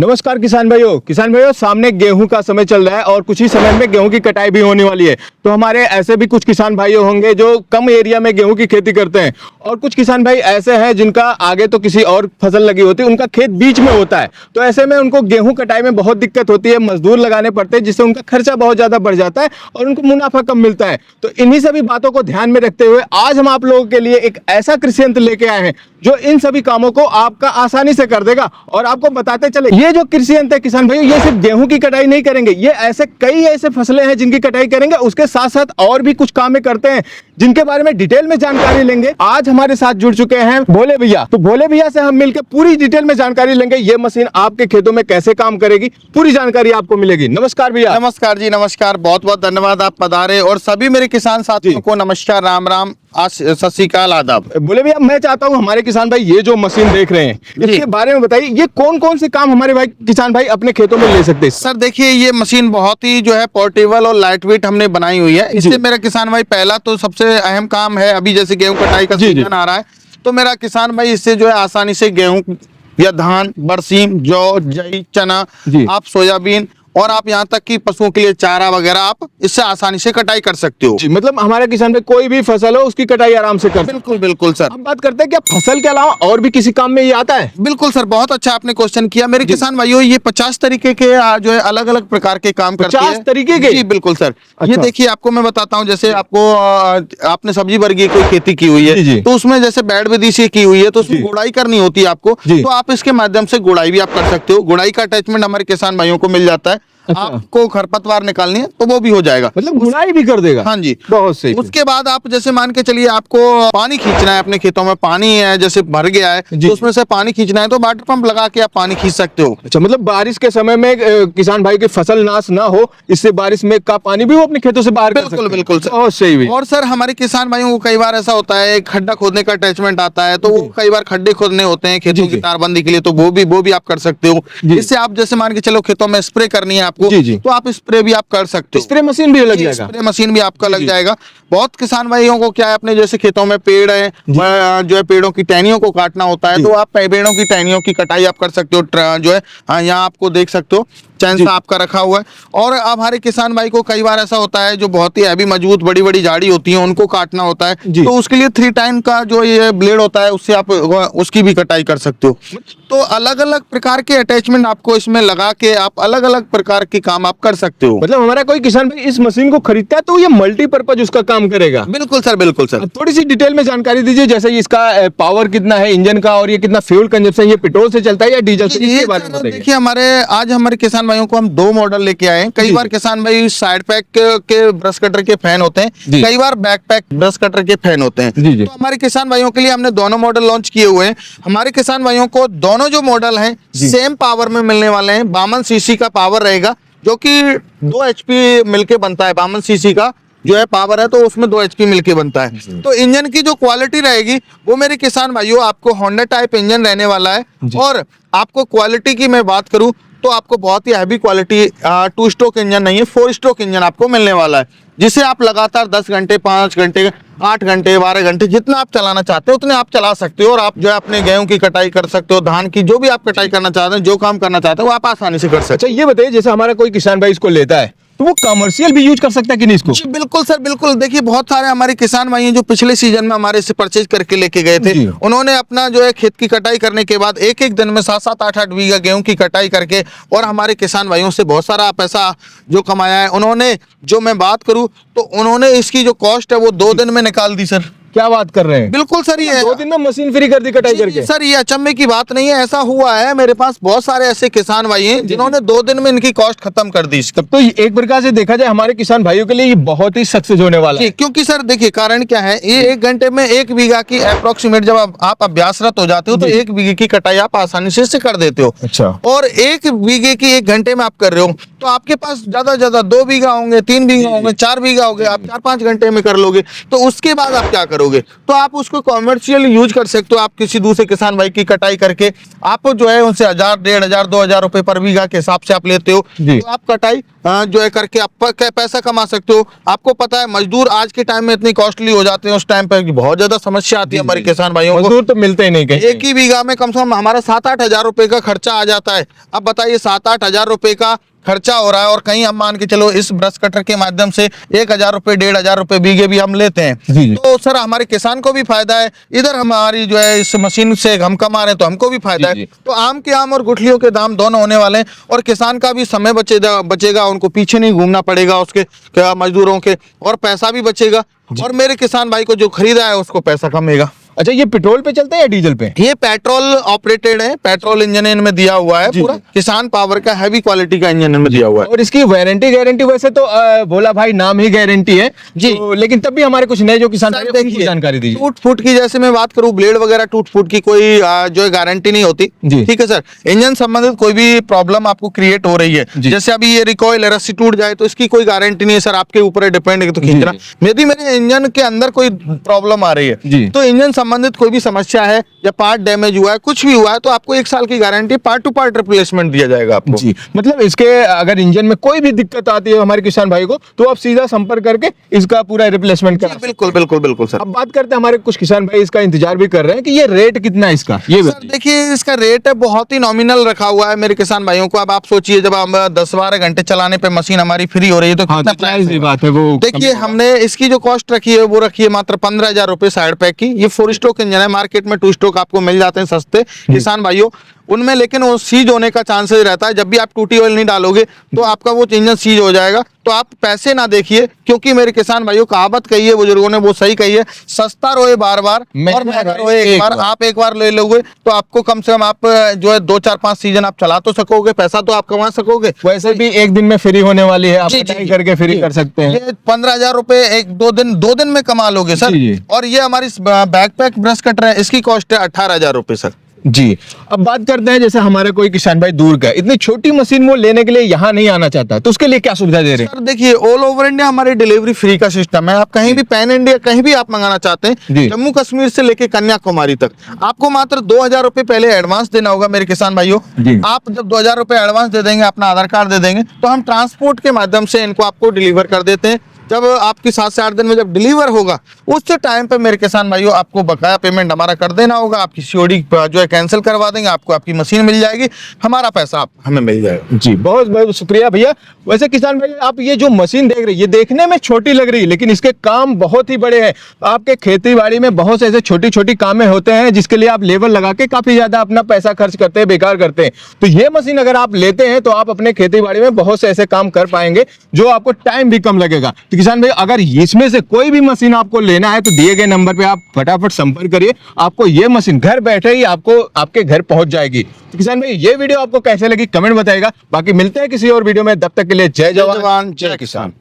नमस्कार किसान भाइयों, सामने गेहूं का समय चल रहा है और कुछ ही समय में गेहूं की कटाई भी होने वाली है। तो हमारे ऐसे भी कुछ किसान भाइयों होंगे जो कम एरिया में गेहूं की खेती करते हैं और कुछ किसान भाई ऐसे हैं जिनका आगे तो किसी और फसल लगी होती है, उनका खेत बीच में होता है। तो ऐसे में उनको गेहूं कटाई में बहुत दिक्कत होती है, मजदूर लगाने पड़ते हैं जिससे उनका खर्चा बहुत ज्यादा बढ़ जाता है और उनको मुनाफा कम मिलता है। तो इन्हीं सभी बातों को ध्यान में रखते हुए आज हम आप लोगों के लिए एक ऐसा कृषि यंत्र लेके आए हैं जो इन सभी कामों को आपका आसानी से कर देगा। और आपको बताते चले, ये जो कृषि यंत्र है किसान भाइयों, ये सिर्फ गेहूं की कटाई नहीं करेंगे, ये ऐसे कई ऐसे फसलें हैं जिनकी कटाई करेंगे। उसके साथ साथ और भी कुछ काम करते हैं जिनके बारे में डिटेल में जानकारी लेंगे। आज हमारे साथ जुड़ चुके हैं भोले भैया। तो भोले भैया से हम मिलकर पूरी डिटेल में जानकारी लेंगे, ये मशीन आपके खेतों में कैसे काम करेगी, पूरी जानकारी आपको मिलेगी। नमस्कार भैया। नमस्कार जी, नमस्कार। बहुत बहुत धन्यवाद आप पधारे और सभी मेरे किसान साथियों को नमस्कार, राम राम, सत श्री अकाल, आदाब। बोले भैया, मैं चाहता हूँ हमारे किसान भाई ये जो मशीन देख रहे हैं इसके बारे में बताइए, ये कौन कौन से काम हमारे भाई किसान भाई अपने खेतों में ले सकते हैं? सर देखिए, ये मशीन बहुत ही जो है पोर्टेबल और लाइट वेट हमने बनाई हुई है। इससे मेरा किसान भाई पहला तो सबसे अहम काम है, अभी जैसे गेहूं कटाई का सीजन आ रहा है तो मेरा किसान भाई इससे जो है आसानी से गेहूं या धान, बरसीम, जौ, जई, चना, आप सोयाबीन और आप यहाँ तक कि पशुओं के लिए चारा वगैरह आप इससे आसानी से कटाई कर सकते हो। जी, मतलब हमारे किसान में कोई भी फसल हो उसकी कटाई आराम से कर। बिल्कुल बिल्कुल सर। हम बात करते हैं क्या फसल के अलावा और भी किसी काम में ये आता है? बिल्कुल सर, बहुत अच्छा आपने क्वेश्चन किया। मेरे किसान भाइयों, ये 50 तरीके के जो है अलग अलग प्रकार के काम करते हैं। 50 तरीके के? जी बिल्कुल सर। अच्छा। ये देखिए, आपको मैं बताता हूँ, जैसे आपको आपने सब्जी वर्गीय कोई खेती की हुई है तो उसमें जैसे बैड विधि से की हुई है तो उसमें गुड़ाई करनी होती है आपको, तो आप इसके माध्यम से गुड़ाई भी आप कर सकते हो। गुड़ाई का अटैचमेंट हमारे किसान भाइयों को मिल जाता है। अच्छा। आपको खरपतवार निकालनी है तो वो भी हो जाएगा, मतलब गुड़ाई भी कर देगा। हाँ जी, बहुत सही। उसके बाद आप जैसे मान के चलिए, आपको पानी खींचना है, अपने खेतों में पानी है जैसे भर गया है तो उसमें से पानी खींचना है तो वाटर पंप लगा के आप पानी खींच सकते हो। अच्छा, मतलब बारिश के समय में किसान भाई की फसल नाश ना हो, इससे बारिश में का पानी भी वो अपने खेतों से बाहर कर सकते हैं। बिल्कुल बिल्कुल सर, बहुत सही। और सर हमारे किसान भाइयों को कई बार ऐसा होता है, खड्डा खोदने का अटैचमेंट आता है तो वो कई बार खड्डे खोदने होते हैं खेतों की तारबंदी के लिए, तो वो भी आप कर सकते हो। इससे आप जैसे मान के चलो खेतों में स्प्रे करनी है आपको, तो आप स्प्रे भी आप कर सकते हो। स्प्रे मशीन भी लग जाएगा? स्प्रे मशीन भी आपका लग जाएगा। बहुत किसान भाइयों को क्या है, अपने जैसे खेतों में पेड़ है जो है पेड़ों की टहनियों को काटना होता है तो आप पेड़ों की टहनियों की कटाई आप कर सकते हो। जो है यहाँ आपको देख सकते हो चैन सा आपका रखा हुआ है। और अब हमारे किसान भाई को कई बार ऐसा होता है जो बहुत ही हैवी मजबूत बड़ी बड़ी झाड़ी होती है उनको काटना होता है, तो उसके लिए 3 टाइन का जो ये ब्लेड होता है उससे आप उसकी भी कटाई कर सकते हो। तो अलग अलग प्रकार के अटैचमेंट आपको इसमें लगा के आप अलग अलग प्रकार के काम आप कर सकते हो। मतलब हमारा कोई किसान भाई इस मशीन को खरीदता है तो ये मल्टीपर्पज उसका काम करेगा? बिल्कुल सर, बिल्कुल सर। थोड़ी सी डिटेल में जानकारी दीजिए, जैसे इसका पावर कितना है इंजन का और ये कितना फ्यूल कंजप्शन, ये पेट्रोल से चलता है या डीजल से, इसके बारे में बताइए। देखिए, आज हमारे किसान भाइयों को हम 2 मॉडल लेके आए हैं। कई बार किसान भाई साइड पैक के ब्रश कटर के फैन होते हैं, कई बार बैक पैक ब्रश कटर के फैन होते हैं। तो हमारे किसान भाइयों के लिए हमने दोनों मॉडल लॉन्च किए हुए हैं। हमारे किसान भाइयों को दोनों जो मॉडल हैं सेम पावर में मिलने वाले हैं। 52 सीसी का पावर रहेगा जो कि 2 HP मिलके बनता है। 52 सीसी का जो है पावर है तो उसमें 2 HP मिलके बनता है। तो इंजन की जो क्वालिटी रहेगी वो मेरे किसान भाइयों आपको होंडा टाइप इंजन रहने वाला है। और आपको क्वालिटी की मैं बात करूं तो आपको बहुत ही हैवी क्वालिटी 2 स्ट्रोक इंजन नहीं है, 4 स्ट्रोक इंजन आपको मिलने वाला है, जिसे आप लगातार 10 घंटे, 5 घंटे, 8 घंटे, 12 घंटे जितना आप चलाना चाहते हो उतने आप चला सकते हो। और आप जो है अपने गेहूं की कटाई कर सकते हो, धान की, जो भी आप कटाई करना चाहते हैं, जो काम करना चाहते हो वो आप आसानी से कर सकते हो। अच्छा, ये बताइए, जैसे हमारा कोई किसान भाई इसको लेता है तो वो कमर्शियल भी यूज कर सकता है कि नहीं इसको? जी बिल्कुल सर, बिल्कुल। देखिए, बहुत सारे हमारे किसान भाई हैं जो पिछले सीजन में हमारे से परचेज करके लेके गए थे। उन्होंने अपना जो है खेत की कटाई करने के बाद एक दिन में 7-7, 8-8 बीघा गेहूं की कटाई करके और हमारे किसान भाइयों से बहुत सारा पैसा जो कमाया है उन्होंने। जो मैं बात करूं तो उन्होंने इसकी जो कॉस्ट है वो 2 दिन में निकाल दी सर। क्या बात कर रहे हैं? बिल्कुल सर, ये 2 दिन में मशीन फ्री कर दी कटाई करके? सर ये अचंभे की बात नहीं है, ऐसा हुआ है। मेरे पास बहुत सारे ऐसे किसान भाई हैं जिन्होंने 2 दिन में इनकी कॉस्ट खत्म कर दी। तब तो एक प्रकार से देखा जाए हमारे किसान भाइयों के लिए ये बहुत ही सक्सेस होने वाला है। क्योंकि सर देखिए, कारण क्या है, ये 1 घंटे में 1 बीघा की अप्रोक्सीमेट जब आप अभ्यासरत हो जाते हो तो 1 बीघे की कटाई आप आसानी से कर देते हो। अच्छा। और 1 बीघे की 1 घंटे में आप कर रहे हो तो आपके पास ज्यादा से ज्यादा 2 बीघा होंगे, 3 बीघा होंगे, 4 बीघा होंगे, आप 4-5 घंटे में कर लोगे। तो उसके बाद आप क्या करोगे? करोगे तो आप उसको कॉमर्शियल यूज कर सकते हो। आप किसी दूसरे किसान भाई की कटाई करके आप जो है उनसे 1000, 1500, 2000 रुपए पर बीघा के हिसाब से आप लेते हो, तो आप कटाई जो है करके आप पैसा कमा सकते हो। आपको पता है मजदूर आज के टाइम में इतनी कॉस्टली हो जाते हैं, उस टाइम पे बहुत ज्यादा समस्या आती है हमारे किसान भाइयों को। मजदूर तो मिलते ही नहीं कहीं। एक ही बीघा में कम से कम हमारा 7-8 हजार रुपए का खर्चा आ जाता है। अब बताइए 7-8 हजार रुपए का खर्चा हो रहा है और कहीं हम मान के चलो इस ब्रश कटर के माध्यम से 1000 रुपए, 1500 रुपए बीघे भी हम लेते हैं, तो सर हमारे किसान को भी फायदा है, इधर हमारी जो है इस मशीन से हम कमा रहे हैं तो हमको भी फायदा है। तो आम के आम और गुठलियों के दाम दोनों होने वाले हैं और किसान का भी समय बचेगा, उनको पीछे नहीं घूमना पड़ेगा उसके मजदूरों के, और पैसा भी बचेगा, और मेरे किसान भाई को जो खरीदा है उसको पैसा कमेगा। अच्छा, ये पेट्रोल पे चलते हैं या डीजल पे? ये पेट्रोल ऑपरेटेड है, पेट्रोल इंजन इनमें दिया हुआ है, पूरा किसान पावर का हैवी क्वालिटी का इंजन इनमें दिया हुआ है। और इसकी वारंटी गारंटी वैसे तो भोला भाई नाम ही गारंटी है जी, तो, लेकिन तब भी हमारे कुछ नए जो किसान भाई हैं, उनको जानकारी दीजिए। टूट फूट की जैसे मैं बात करूं, ब्लेड वगैरह टूट फूट की कोई जो है गारंटी नहीं होती, ठीक है सर। इंजन संबंधित कोई भी प्रॉब्लम आपको क्रिएट हो रही है, जैसे अभी ये रिकॉइल रस्सी टूट जाए तो इसकी कोई गारंटी नहीं है सर, आपके ऊपर डिपेंड है तो खींचना। यदि मेरे इंजन के अंदर कोई प्रॉब्लम आ रही है तो इंजन संबंधित कोई भी समस्या है या पार्ट डैमेज हुआ है, कुछ भी हुआ है, तो आपको 1 साल की guarantee part two part replacement दिया जाएगा आपको। जी, मतलब इसके अगर इंजन में कोई भी दिक्कत आती है हमारे किसान भाई को तो आप सीधा संपर्क करके इसका पूरा रिप्लेसमेंट करा। बिल्कुल बिल्कुल बिल्कुल सर। अब बात करते हैं, हमारे कुछ किसान भाई इसका इंतजार भी कर रहे हैं कि ये रेट कितना है इसका, ये सर देखिए इसका रेट है बहुत ही नॉमिनल रखा हुआ है मेरे किसान भाइयों को। अब आप सोचिए जब हम 10-12 घंटे चलाने पे मशीन हमारी फ्री हो रही है तो कितना प्राइस है। बात है वो। देखिए हमने इसकी जो कॉस्ट रखी है वो रखी है मात्र 15,000 रुपए साइड पैक की। ये 4 स्ट्रोक इंजन है, मार्केट में 2 स्ट्रोक आपको मिल जाते हैं सस्ते किसान भाइयों उनमें, लेकिन वो सीज होने का चांसेस रहता है। जब भी आप टूटी ऑयल नहीं डालोगे तो आपका वो इंजन सीज हो जाएगा। तो आप पैसे ना देखिए, क्योंकि मेरे किसान भाइयों कहावत कही है बुजुर्गों ने, वो सही कही है, सस्ता रोए बार बार और महंगा रोए एक बार। आप एक बार ले लोगे तो आपको कम से कम आप जो है 2-4-5 सीजन आप चला तो सकोगे, पैसा तो आप कमा सकोगे। वैसे भी एक दिन में फ्री होने वाली है, आप कटाई करके फ्री कर सकते हैं। ये 15,000 रुपए 2 दिन में कमा लोगे सर। और ये हमारी बैकपैक ब्रश कटर है, इसकी कॉस्ट है 18,000 रुपए सर। जी, अब बात करते हैं जैसे हमारे कोई किसान भाई दूर का इतनी छोटी मशीन वो लेने के लिए यहाँ नहीं आना चाहता तो उसके लिए क्या सुविधा दे रहे हैं? सर देखिए ऑल ओवर इंडिया हमारी डिलीवरी फ्री का सिस्टम है। आप कहीं भी पैन इंडिया कहीं भी आप मंगाना चाहते हैं, जम्मू कश्मीर से लेके कन्याकुमारी तक, आपको मात्र 2,000 रुपए पहले एडवांस देना होगा मेरे किसान भाइयों। आप जब 2,000 रुपए एडवांस दे देंगे, अपना आधार कार्ड दे देंगे, तो हम ट्रांसपोर्ट के माध्यम से इनको आपको डिलीवर कर देते हैं। जब आपकी 7 से 8 दिन में जब डिलीवर होगा उस टाइम पे मेरे किसान भाइयों आपको बकाया पेमेंट हमारा कर देना होगा। आपकी सीओडी जो है कैंसिल करवा देंगे, आपको आपकी मशीन मिल जाएगी, हमारा पैसा हमें मिल जाएगा। जी, बहुत बहुत शुक्रिया भैया। वैसे किसान भाई आप ये जो मशीन देख रहे हैं, ये देखने में छोटी लग रही है लेकिन इसके काम बहुत ही बड़े हैं। आपके खेती बाड़ी में बहुत से ऐसे छोटी छोटी कामें होते हैं जिसके लिए आप लेबर लगा के काफी ज्यादा अपना पैसा खर्च करते हैं, बेकार करते हैं। तो ये मशीन अगर आप लेते हैं तो आप अपने खेती बाड़ी में बहुत से ऐसे काम कर पाएंगे जो आपको टाइम भी कम लगेगा। तो किसान भाई अगर इसमें से कोई भी मशीन आपको लेना है तो दिए गए नंबर पे आप फटाफट संपर्क करिए, आपको ये मशीन घर बैठे ही आपको आपके घर पहुंच जाएगी। तो किसान भाई ये वीडियो आपको कैसे लगी कमेंट बताइएगा। बाकी मिलते हैं किसी और वीडियो में, तब तक के लिए जय जवान जय किसान।